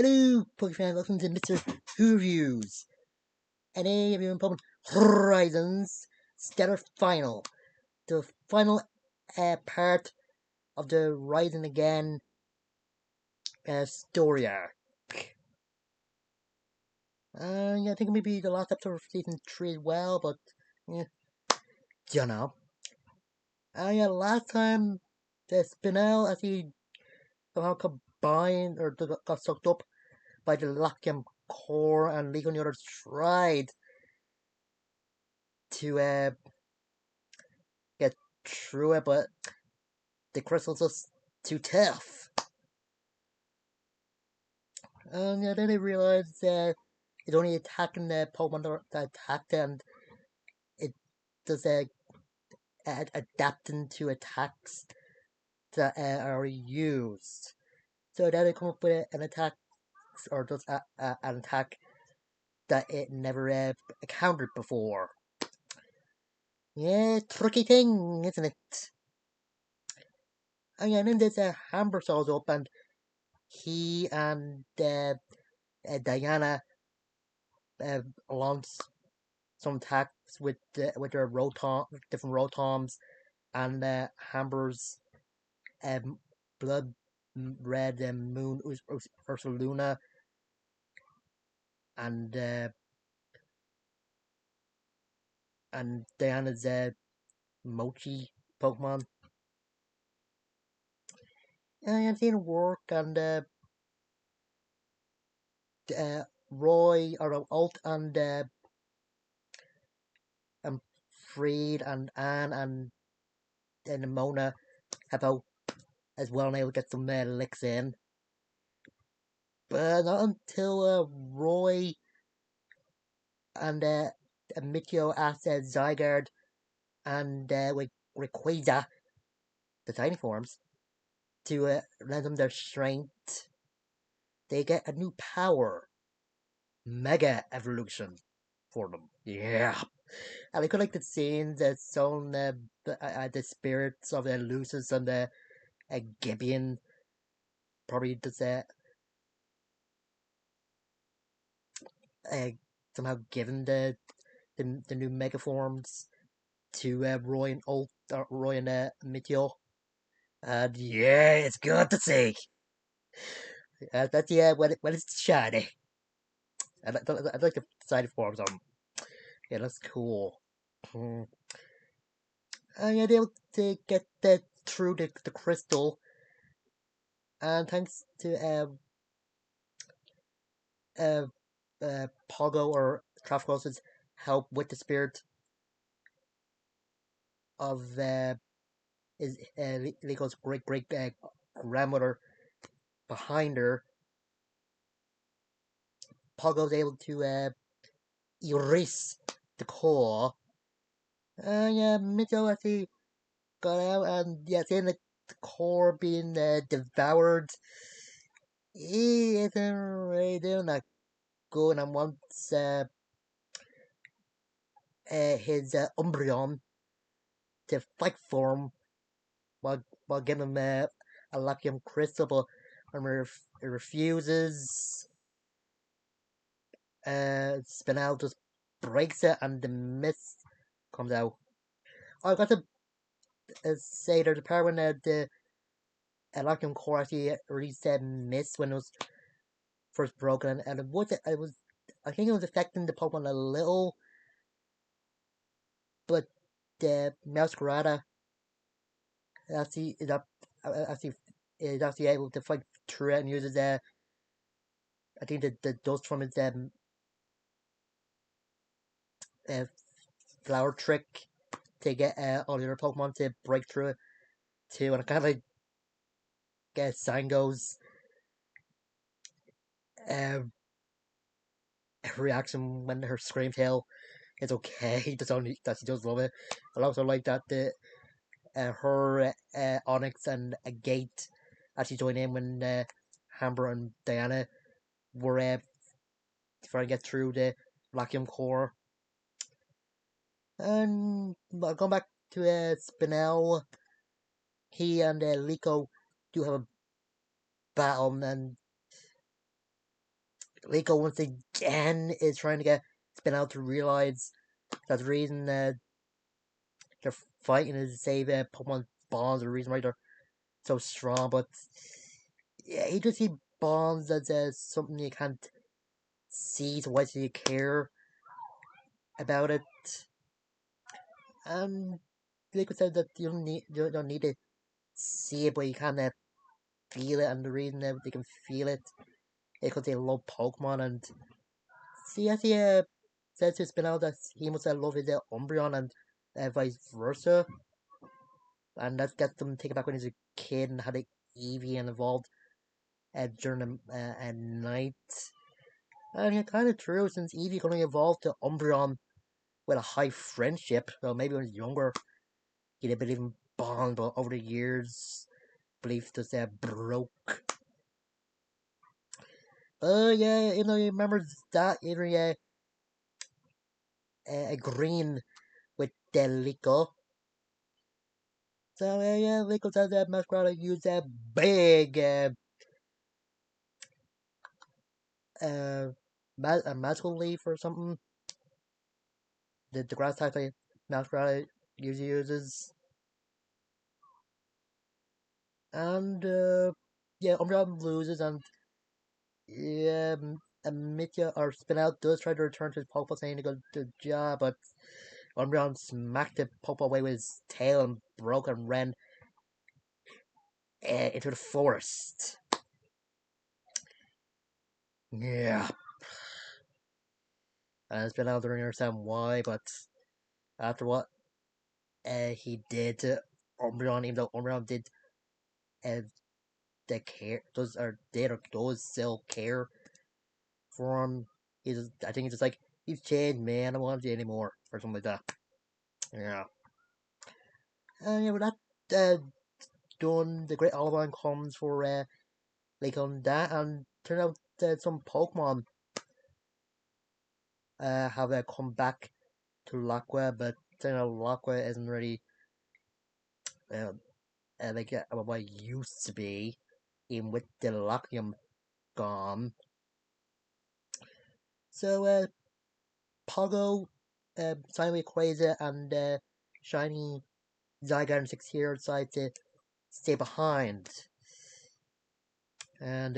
Hello, Pokemon, welcome to Mr.Who Reviews. And today we're in Pokemon Horizons Stellar Final. The final part of the Rising Again story arc. Yeah, I think maybe the last episode of Season 3 as well, but yeah, don't know. Yeah, last time the Spinel, as he somehow combined or got sucked up by the Lachiem core, and League on the others tried to get through it, but the crystal's just too tough. And yeah, then they realized it's only attacking the Pokemon that attacked it, and it does adapting to attacks that are used. So then they come up with an attack, or does an attack that it never encountered before. Yeah, tricky thing, isn't it? And yeah, then there's a Hammer shows up, and he and Diana launch some attacks with their different Rotoms, and Hamber's um, blood red moon Ursaluna, and Diana's Mochi Pokemon. And I've seen it work, and Roy or Alt and Freed and Anne and Mona have out as well, and able to get some licks in. But not until Roy and Mikio asked Zygarde and Rayquaza, the tiny forms, to lend them their strength. They get a new power, Mega Evolution, for them. Yeah. And I could like the scenes that shown the spirits of the Lucis and the Gibeon probably just uh, somehow given the new mega forms to Roy and Roy and Mikio. And yeah, it's good to see. That's yeah, when it's shiny. I'd like the side forms on. Yeah, that's cool. Mm. And yeah, they're able to get that through the crystal, and thanks to Pogo or Trafficos's help with the spirit of is Lico's great grandmother behind her, Pogo's able to erase the core. Yeah, Mitchell actually got out, and yeah, seeing the core being devoured, he isn't really doing that good, and wants his Umbreon to fight for him while giving him a Lachiem Crystal, but when he refuses, Spinel just breaks it, and the mist comes out. I got to say there's a part when the Lachiem Core actually released mist when it was first broken, and I think it was affecting the Pokemon a little, but the Masquerada actually is actually able to fight through it and uses I think the dust from its uh, flower trick to get all the other Pokemon to break through it too, and I kind of like Sango's um, reaction when her Scream Tail is okay. That's only that she does love it. I also like that her Onyx and a Gate actually joined in when Amber and Diana were trying to get through the Vacuum Core. And going back to Spinel, he and Liko do have a battle, and Liko once again is trying to get Spin out to realize that the reason they're fighting is to save Pokemon bonds, the reason why they're so strong. But yeah, he just see bonds as something you can't see, so why do you care about it? And Liko said that you don't need to see it, but you can feel it, and the reason that they can feel it is because they love Pokemon. And see, as he says to Spinel that he must love his Umbreon and vice versa, and that gets them taken back when he was a kid and had an Eevee and evolved during the at night. And it's kind of true, since Eevee only evolved to Umbreon with a high friendship. Well, maybe when he was younger, he didn't believe in bond, but over the years, belief just broke. Yeah, you remember that, agreeing with Delico. So, yeah, Lico says that Masquerade used that big, a magical leaf or something. The grass type that Masquerade usually uses. And, yeah, Umbreon loses, and, yeah, Mitya or Spinel does try to return to his Popo saying to go to the job, but Umbreon smacked the Popo away with his tail and broke and ran into the forest. Yeah. And it's been able to understand why, but after what he did to Umbreon, even though Umbreon did uh, the care does or did or does still care for him, I think he's just like he's changed, man. I don't want you anymore or something like that. Yeah. And yeah, with that done, the Great Olivine comes for like on that, and turn out some Pokemon have come back to Laqua, but turn out Laqua isn't really uh, like what it used to be, even with the Lachlium gone. So, Pogo, Simon Quasar, and Shiny Zygarde 6 here decide to stay behind. And,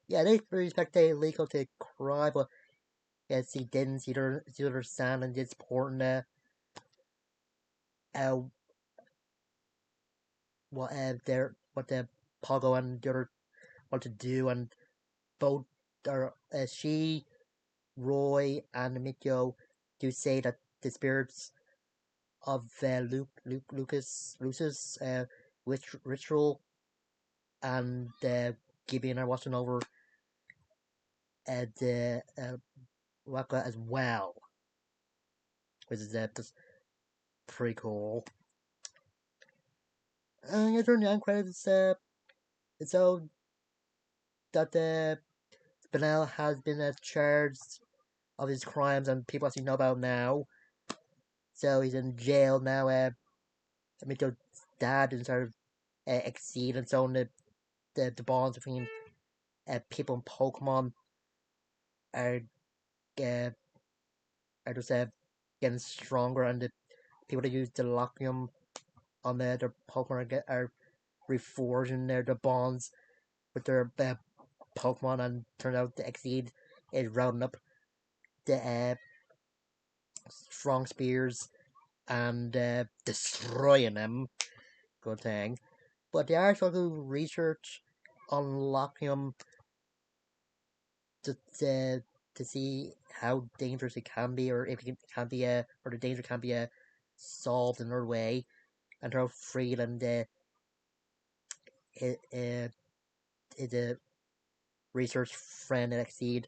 yeah, they really expect Liko to cry, but yes, he didn't. He understand and did support uh, what the Pogo and the other want to do, and both are she, Roy, and Mikio do say that the spirits of Luca's ritual and Gibeon are watching over the Waka as well, which is just pretty cool. And yeah, during the end credits, it's so that Spinel has been charged of his crimes and people actually know about now. So he's in jail now. Mikio's dad and sort of exceed, and so on the bonds between people and Pokemon are uh, are just getting stronger, and the people that use the Lockium on their Pokemon are reforging their bonds with their Pokemon, and turns out the Exceed is rounding up the strong spears and destroying them. Good thing. But they are trying to research on Lockium to to see how dangerous it can be, or if it can be or the danger can be solved another way, and how Freeland is a research friend at Exceed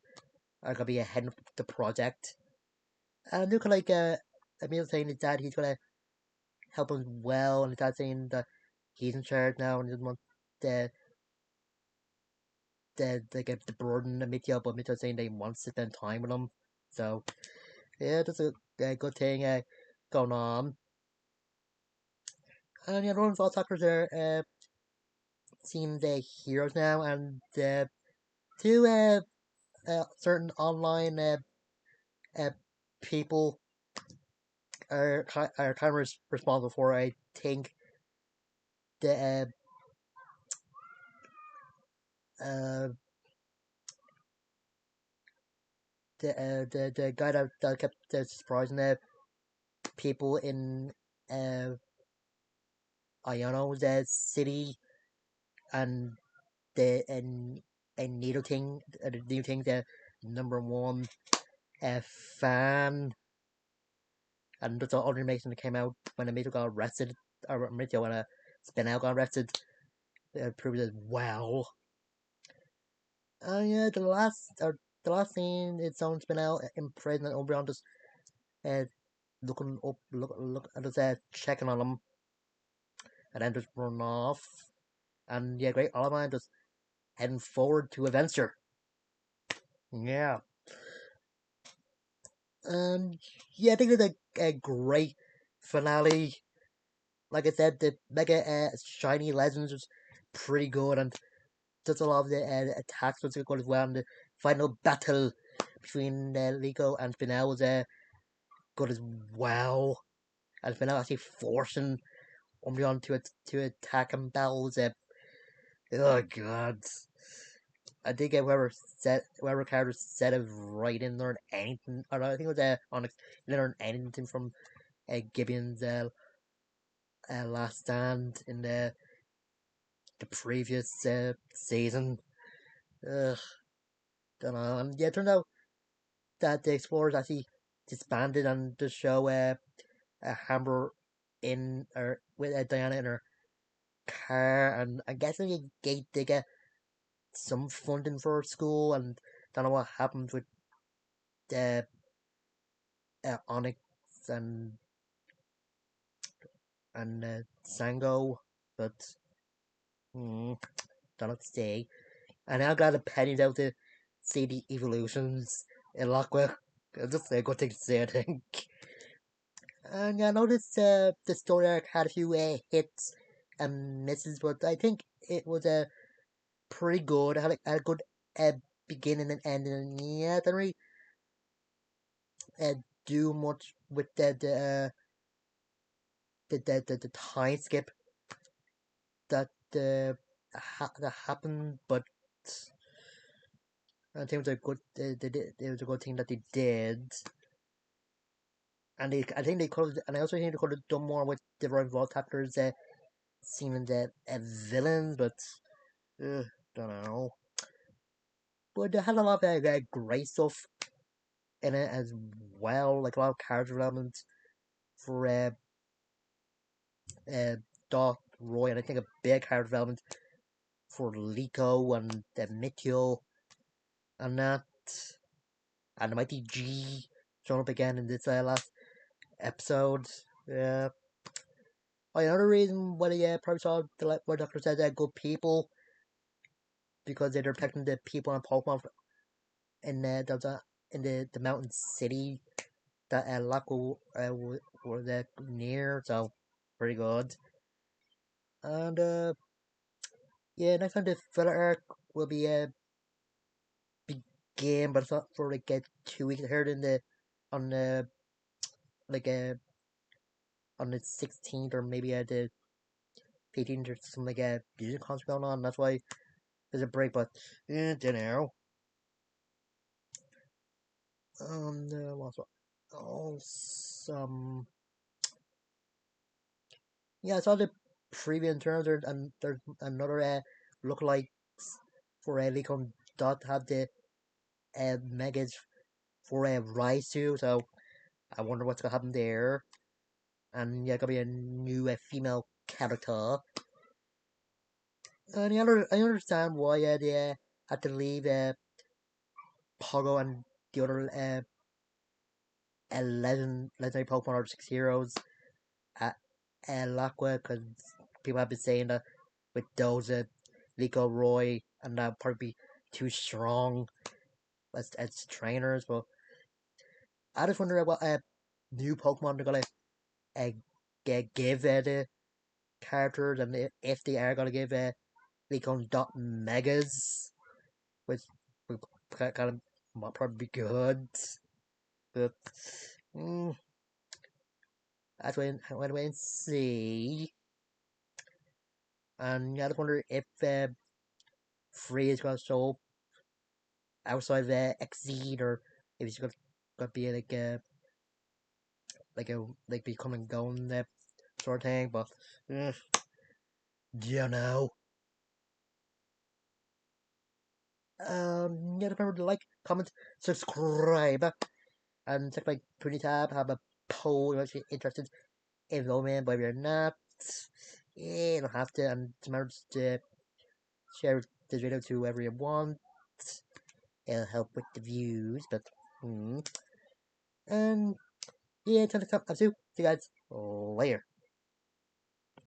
are gonna be heading of the project. And look like Emil saying his dad he's gonna help him well, and his dad saying that he's in charge now and he doesn't want the the burden of Mitya, but Mitya saying they wants to spend time with him. So yeah, that's a good thing going on. And yeah, Roland's all suckers are seem the heroes now, and two certain online uh, people are kind of responsible for. I think the uh, the guy that kept surprising people in uh, Iono's city and and needle thing the new thing the number one fan and that's the other information that came out when Emilio got arrested or Emilio when Spinel got arrested proved as well. Yeah, the last scene it's on Spinel in prison and Oberon just uh, looking up look just checking on him and then just run off. And yeah, great Oliver just heading forward to Adventure. Yeah. Yeah, I think it's a great finale. Like I said, the Mega Shiny Legends was pretty good, and just a lot of the attacks was good as well. And the final battle between Liko and Spinel was good as well. And Spinel actually forcing Umbreon to attack him. That was oh god. I think whoever character said it right in learn anything. Or I think it was Onyx. Learn anything from Gibbion's last stand in the previous season. Ugh, don't know. And yeah, it turned out that the Explorers actually disbanded and the show Hammer in or with Diana in her car, and I'm guessing they get some funding for school, and don't know what happened with the Onyx and Sango, but don't know to say. And I'm glad that Penny's out to see the evolutions in Lockwood. It's just a good thing to say, I think. And yeah, I noticed the story arc had a few hits and misses, but I think it was pretty good. It had a good uh, beginning and ending. And yeah, I didn't really uh, do much with the time skip that that happened, but I think it was a good it was a good thing that they did. And I think they could have, and I also think they could have done more with the different voice actors seeming the villains, but don't know. But they had a lot of great stuff in it as well, like a lot of character development for uh, Dot Roy, and I think a big character development for Liko and Mitchell and that, and the Mighty G showing up again in this last episode. Yeah. Another reason why they probably saw the why Doctor said they're good people because they're protecting the people and Pokemon in in the mountain city that Laco was near, so pretty good. And yeah, next time the filler arc will be begin, but it's not for like 2 weeks. I heard in the on the like on the 16th or maybe the 15th or something like a music concert going on. That's why there's a break, but don't know. What's what? Oh, some yeah, I saw the preview in terms there, and there's another lookalikes for Licon Dot have the megas for Rise too, so I wonder what's gonna happen there. And yeah, gonna be a new female character. And I understand why they had to leave Pogo and the other 11 legendary Pokemon or 6 heroes at Laqua because people have been saying that with those Liko Roy and that probably be too strong as trainers. But I just wonder what new Pokemon they're gonna uh, give the characters and if they are gonna give Liko Dot Megas, which kind of might probably be good, but mm, that's when I went away and see. And I just wonder if Free is going to show outside the Exceed or if he's going to be like be coming going that sort of thing. But mm, you know. Yeah, remember to like, comment, subscribe, and check my Twitter tab. Have a poll if you're interested in Roman, but if you're not, you don't have to. And remember to share this video to whoever you want. It'll help with the views, but and yeah, until next time, I'm Sue. See you guys later.